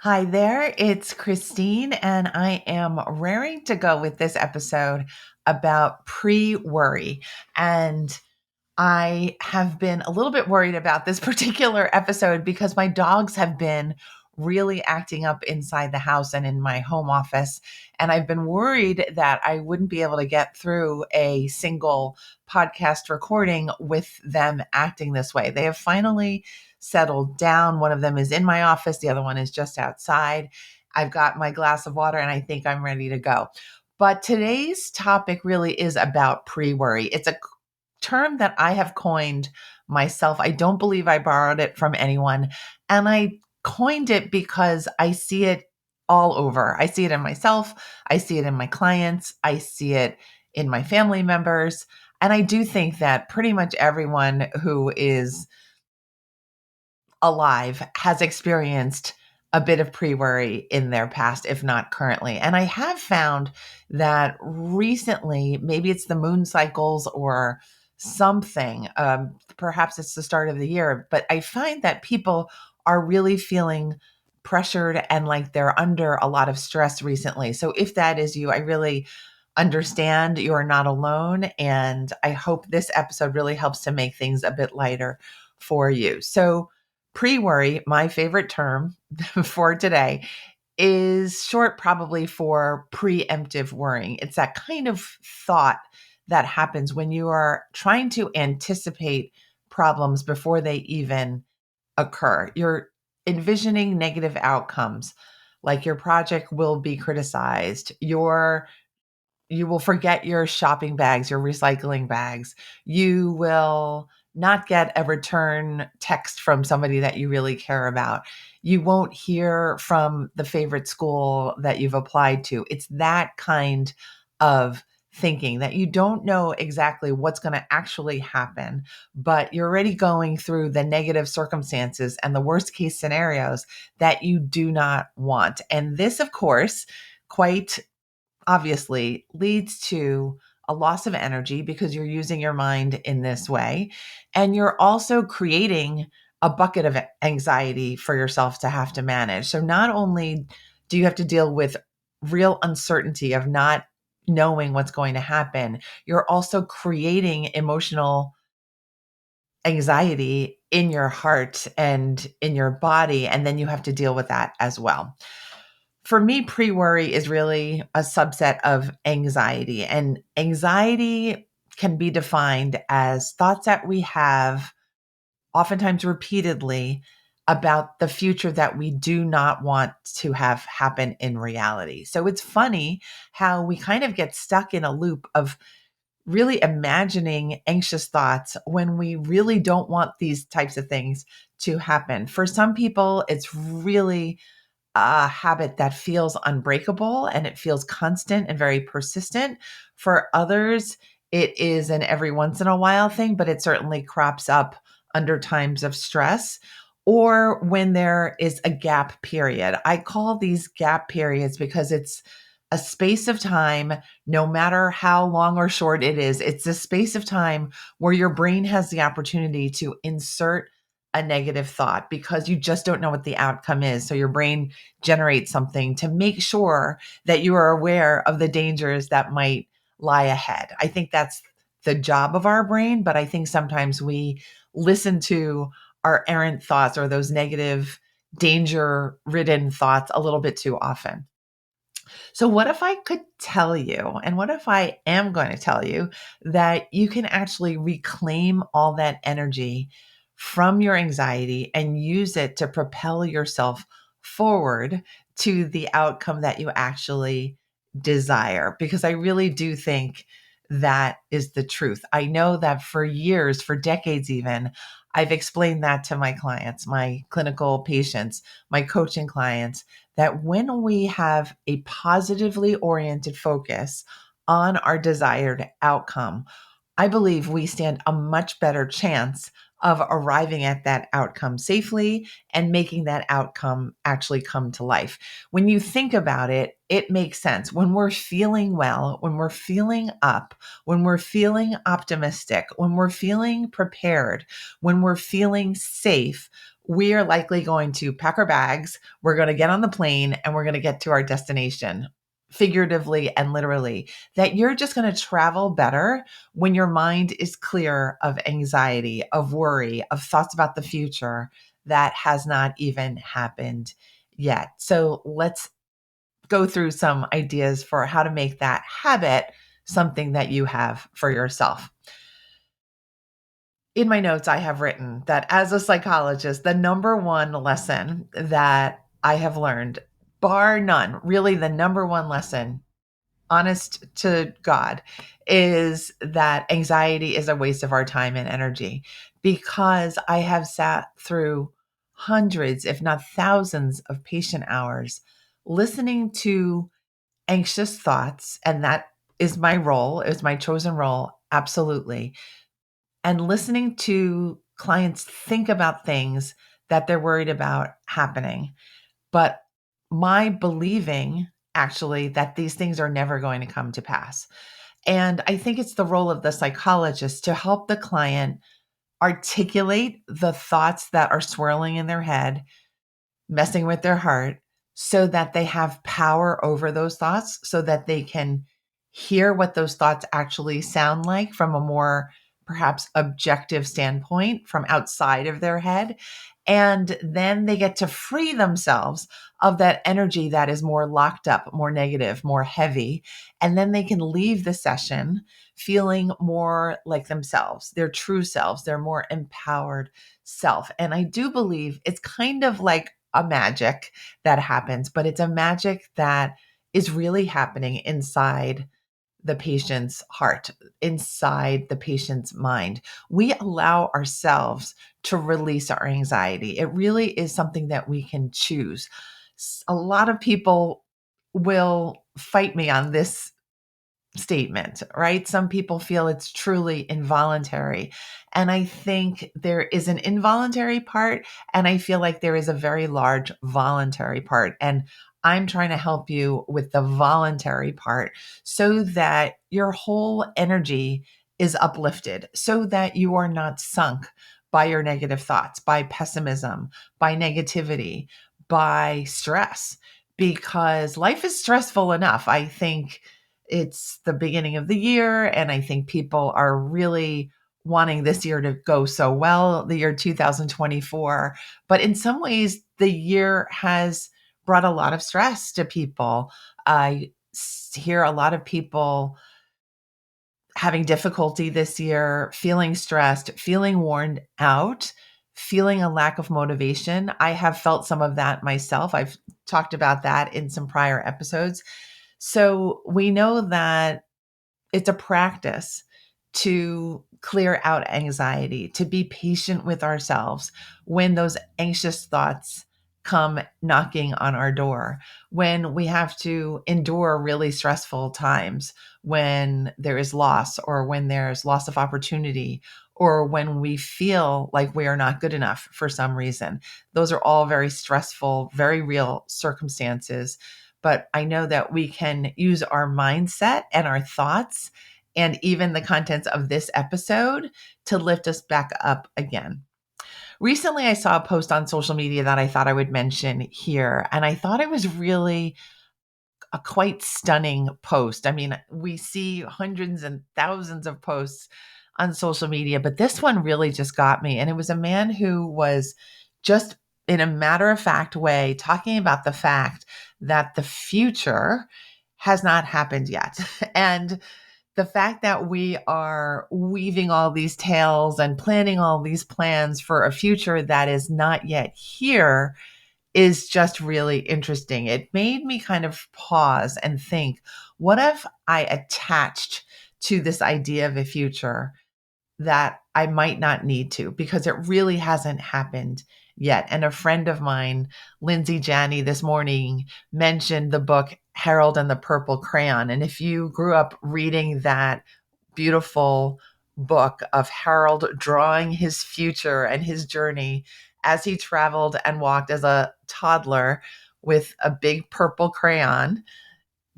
Hi there, it's Christine, and I am raring to go with this episode about pre worry. And I have been a little bit worried about this particular episode because my dogs have been really acting up inside the house and in my home office. And I've been worried that I wouldn't be able to get through a single podcast recording with them acting this way. They have finally settled down. One of them is in my office, the other one is just outside. I've got my glass of water and I think I'm ready to go. But today's topic really is about pre worry. It's a term that I have coined myself. I don't believe I borrowed it from anyone. And I coined it because I see it all over. I see it in myself. I see it in my clients. I see it in my family members. And I do think that pretty much everyone who is alive has experienced a bit of pre worry in their past, if not currently. And I have found that recently, maybe it's the moon cycles or something, perhaps it's the start of the year, but I find that people are really feeling pressured and like they're under a lot of stress recently. So if that is you, I really understand you're not alone. And I hope this episode really helps to make things a bit lighter for you. So, pre worry, my favorite term for today, is short probably for preemptive worrying. It's that kind of thought that happens when you are trying to anticipate problems before they even occur. You're envisioning negative outcomes, like your project will be criticized, you will forget your shopping bags, your recycling bags. You will not get a return text from somebody that you really care about. You won't hear from the favorite school that you've applied to. It's that kind of thinking that you don't know exactly what's going to actually happen, but you're already going through the negative circumstances and the worst case scenarios that you do not want. And this, of course, quite obviously leads to a loss of energy because you're using your mind in this way. And you're also creating a bucket of anxiety for yourself to have to manage. So not only do you have to deal with real uncertainty of not knowing what's going to happen, you're also creating emotional anxiety in your heart and in your body. And then you have to deal with that as well. For me, pre worry is really a subset of anxiety, and anxiety can be defined as thoughts that we have oftentimes repeatedly about the future that we do not want to have happen in reality. So it's funny how we kind of get stuck in a loop of really imagining anxious thoughts when we really don't want these types of things to happen. For some people, it's really a habit that feels unbreakable and it feels constant and very persistent. For others, it is an every once in a while thing, but it certainly crops up under times of stress or when there is a gap period. I call these gap periods because it's a space of time, no matter how long or short it is, it's a space of time where your brain has the opportunity to insert a negative thought because you just don't know what the outcome is. So your brain generate something to make sure that you are aware of the dangers that might lie ahead. I think that's the job of our brain, but I think sometimes we listen to our errant thoughts or those negative, danger ridden thoughts a little bit too often. So, what if I could tell you, and what if I am going to tell you that you can actually reclaim all that energy from your anxiety and use it to propel yourself forward to the outcome that you actually desire? Because I really do think that is the truth. I know that for years, for decades even, I've explained that to my clients, my clinical patients, my coaching clients, that when we have a positively oriented focus on our desired outcome, I believe we stand a much better chance of arriving at that outcome safely and making that outcome actually come to life. When you think about it, it makes sense. When we're feeling well, when we're feeling up, when we're feeling optimistic, when we're feeling prepared, when we're feeling safe, we are likely going to pack our bags, we're going to get on the plane, and we're going to get to our destination, figuratively and literally. That you're just going to travel better when your mind is clear of anxiety, of worry, of thoughts about the future that has not even happened yet. So let's go through some ideas for how to make that habit something that you have for yourself. In my notes, I have written that as a psychologist, the number one lesson that I have learned, bar none, really the number one lesson, honest to God, is that anxiety is a waste of our time and energy, because I have sat through hundreds, if not thousands, of patient hours listening to anxious thoughts. And that is my role, is my chosen role. Absolutely. And listening to clients think about things that they're worried about happening. But my believing actually that these things are never going to come to pass. And I think it's the role of the psychologist to help the client articulate the thoughts that are swirling in their head, messing with their heart, so that they have power over those thoughts, so that they can hear what those thoughts actually sound like from a more perhaps objective standpoint from outside of their head. And then they get to free themselves of that energy that is more locked up, more negative, more heavy. And then they can leave the session feeling more like themselves, their true selves, their more empowered self. And I do believe it's kind of like a magic that happens, but it's a magic that is really happening inside the patient's heart, inside the patient's mind. We allow ourselves to release our anxiety. It really is something that we can choose. A lot of people will fight me on this statement, right? Some people feel it's truly involuntary. And I think there is an involuntary part, and I feel like there is a very large voluntary part. And I'm trying to help you with the voluntary part so that your whole energy is uplifted, so that you are not sunk by your negative thoughts, by pessimism, by negativity, by stress, because life is stressful enough. I think it's the beginning of the year, and I think people are really wanting this year to go so well, the year 2024. But in some ways, the year has brought a lot of stress to people. I hear a lot of people having difficulty this year, feeling stressed, feeling worn out, feeling a lack of motivation. I have felt some of that myself. I've talked about that in some prior episodes. So we know that it's a practice to clear out anxiety, to be patient with ourselves when those anxious thoughts come knocking on our door, when we have to endure really stressful times, when there is loss, or when there's loss of opportunity, or when we feel like we are not good enough for some reason. Those are all very stressful, very real circumstances. But I know that we can use our mindset and our thoughts and even the contents of this episode to lift us back up again. Recently, I saw a post on social media that I thought I would mention here, and I thought it was really a quite stunning post. I mean, we see hundreds and thousands of posts on social media, but this one really just got me. And it was a man who was just in a matter of fact way talking about the fact that the future has not happened yet. And the fact that we are weaving all these tales and planning all these plans for a future that is not yet here is just really interesting. It made me kind of pause and think, what if I attached to this idea of a future that I might not need to, because it really hasn't happened yet? And a friend of mine, Lindsay Janney, this morning mentioned the book Harold and the Purple Crayon. And if you grew up reading that beautiful book of Harold drawing his future and his journey as he traveled and walked as a toddler with a big purple crayon,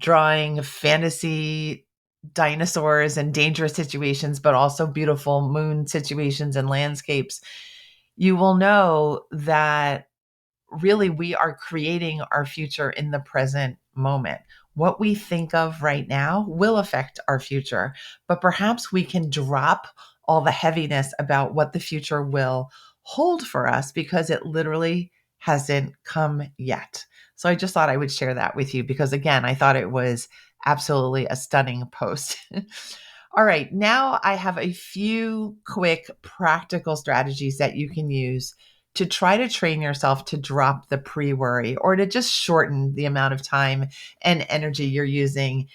drawing fantasy dinosaurs and dangerous situations, but also beautiful moon situations and landscapes. you will know that really we are creating our future in the present moment. What we think of right now will affect our future, but perhaps we can drop all the heaviness about what the future will hold for us because it literally hasn't come yet. So I just thought I would share that with you because, again, I thought it was absolutely a stunning post. All right, now I have a few quick practical strategies that you can use to try to train yourself to drop the pre worry or to just shorten the amount of time and energy you're using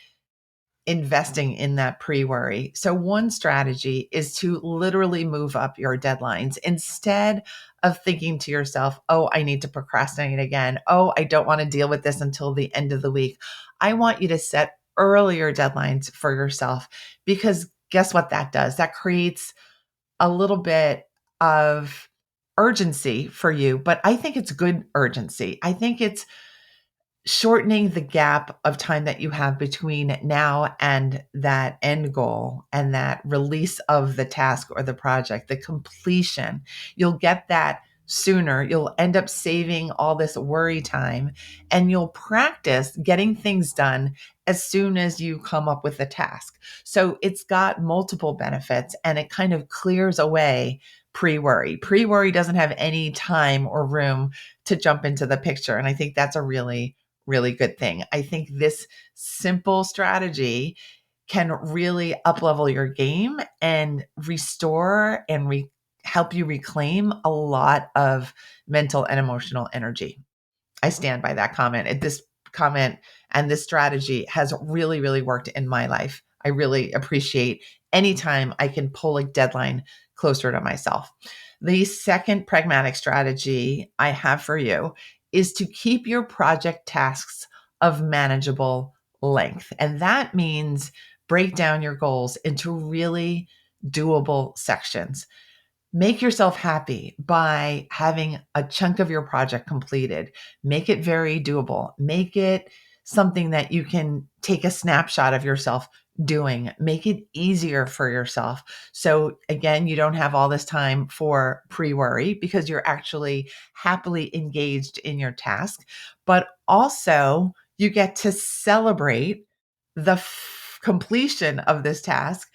investing in that pre worry. So, one strategy is to literally move up your deadlines instead of thinking to yourself, oh, I need to procrastinate again. Oh, I don't want to deal with this until the end of the week. I want you to set earlier deadlines for yourself because guess what that does? That creates a little bit of urgency for you, but I think it's good urgency. I think it's shortening the gap of time that you have between now and that end goal and that release of the task or the project, the completion. You'll get that sooner. You'll end up saving all this worry time and you'll practice getting things done as soon as you come up with a task. So it's got multiple benefits and it kind of clears away pre worry. Pre worry doesn't have any time or room to jump into the picture. And I think that's a really good thing. I think this simple strategy can really uplevel your game and restore and help you reclaim a lot of mental and emotional energy. I stand by that comment. This comment and this strategy has really worked in my life. I really appreciate anytime I can pull a deadline closer to myself. The second pragmatic strategy I have for you is to keep your project tasks of manageable length. And that means break down your goals into really doable sections. Make yourself happy by having a chunk of your project completed. Make it very doable. Make it something that you can take a snapshot of yourself doing. Make it easier for yourself. So again, you don't have all this time for pre-worry because you're actually happily engaged in your task, but also you get to celebrate the completion of this task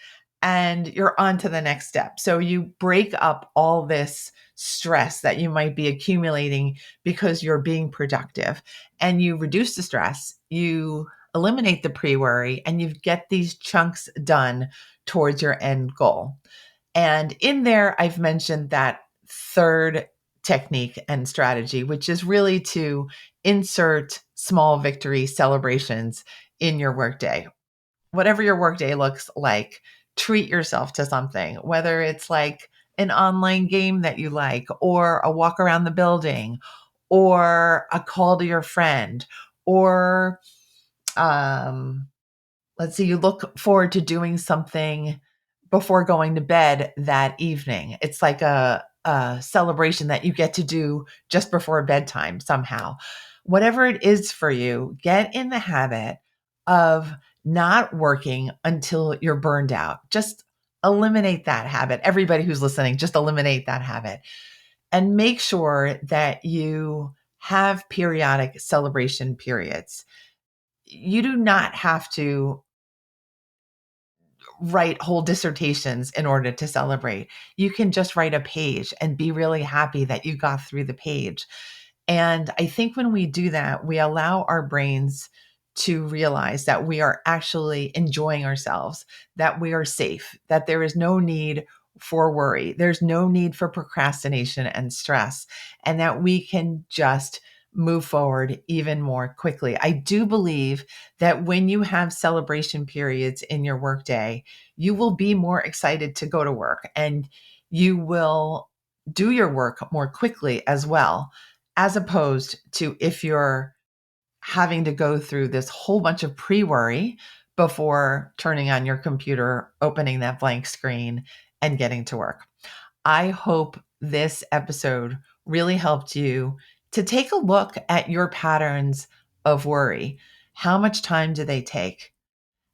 and you're on to the next step. So you break up all this stress that you might be accumulating because you're being productive and you reduce the stress, you eliminate the pre worry, and you get these chunks done towards your end goal. And in there, I've mentioned that third technique and strategy, which is really to insert small victory celebrations in your workday. Whatever your workday looks like, treat yourself to something, whether it's like an online game that you like, or a walk around the building, or a call to your friend, or let's see, you look forward to doing something before going to bed that evening. It's like a celebration that you get to do just before bedtime somehow. Whatever it is for you, get in the habit of not working until you're burned out. Just eliminate that habit. Everybody who's listening, just eliminate that habit and make sure that you have periodic celebration periods. You do not have to write whole dissertations in order to celebrate. You can just write a page and be really happy that you got through the page. And I think when we do that, we allow our brains to realize that we are actually enjoying ourselves, that we are safe, that there is no need for worry, there's no need for procrastination and stress, and that we can just move forward even more quickly. I do believe that when you have celebration periods in your workday, you will be more excited to go to work and you will do your work more quickly as well, as opposed to if you're having to go through this whole bunch of pre worry before turning on your computer, opening that blank screen, and getting to work. I hope this episode really helped you to take a look at your patterns of worry. How much time do they take?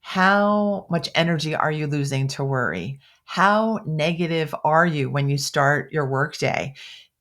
How much energy are you losing to worry? How negative are you when you start your workday?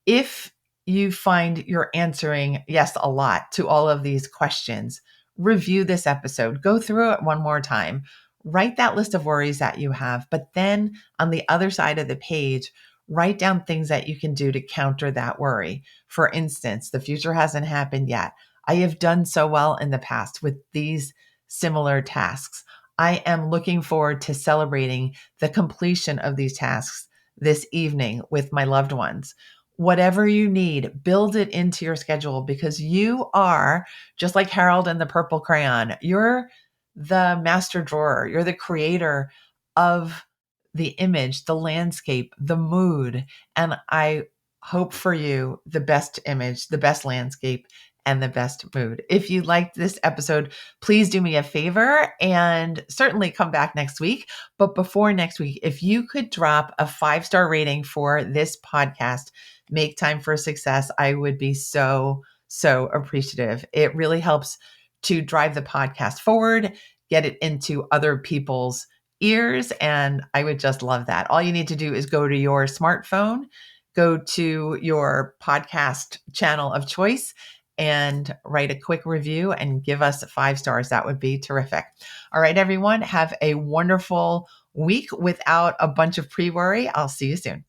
If you find you're answering yes a lot to all of these questions, review this episode, go through it one more time, write that list of worries that you have, but then on the other side of the page, write down things that you can do to counter that worry. For instance, the future hasn't happened yet. I have done so well in the past with these similar tasks. I am looking forward to celebrating the completion of these tasks this evening with my loved ones. Whatever you need, build it into your schedule because you are just like Harold and the Purple Crayon. You're the master drawer. You're the creator of the image, the landscape, the mood. And I hope for you the best image, the best landscape, and the best mood. If you liked this episode, please do me a favor and certainly come back next week. But before next week, if you could drop a 5-star rating for this podcast, Make Time for Success, I would be so appreciative. It really helps to drive the podcast forward, get it into other people's ears, and I would just love that. All you need to do is go to your smartphone, go to your podcast channel of choice, and write a quick review and give us 5 stars. That would be terrific. All right, everyone, have a wonderful week without a bunch of pre-worry. I'll see you soon.